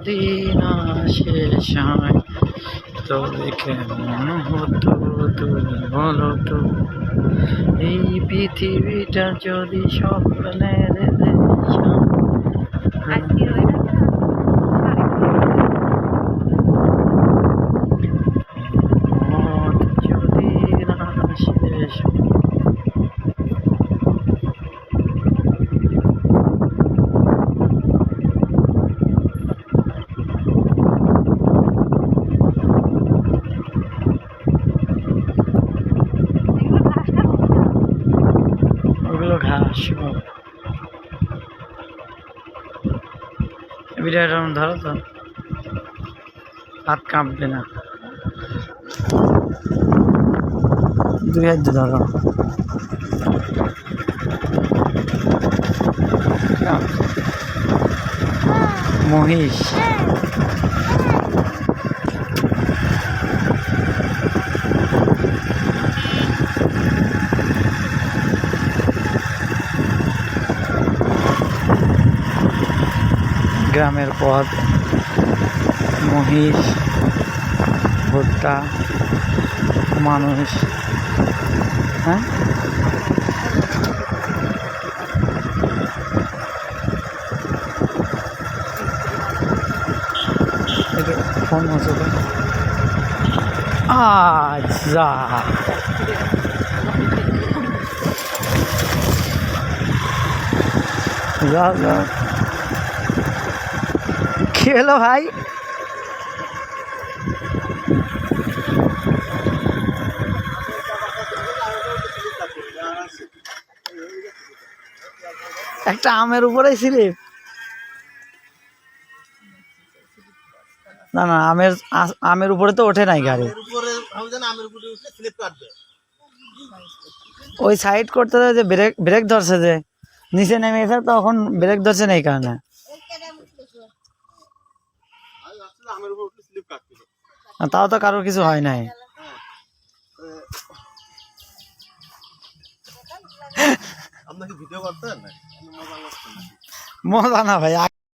যদি না শেষ হয় তবে কেমন হতো তুমি বলো তো, এই পৃথিবীটা যদি স্বপ্নের দেশ হয়। মত যদি না শেষ হয়। ওগুলো ঘাস ভিডিওটা ধরো তো, হাত কাঁপবে না, 2 হাত দিয়ে ধরো। মহিষ গ্রামের পথ, মহিষ, ভুট্টা, মানুষ। হ্যাঁ, ফোন হচ্ছে তো। আচ্ছা, যা যা কি হলো ভাই? একটা আমের উপরে স্লিপ? না না, আমের উপরে তো ওঠে নাই গাড়ি। ওই সাইড করতে যে ব্রেক ব্রেক ধরছে, যে নিচে নেমে গেছে তখন ব্রেক ধরছে না, এই কারণে। তাও তো কারোর কিছু হয় নাই। মজা না ভাই।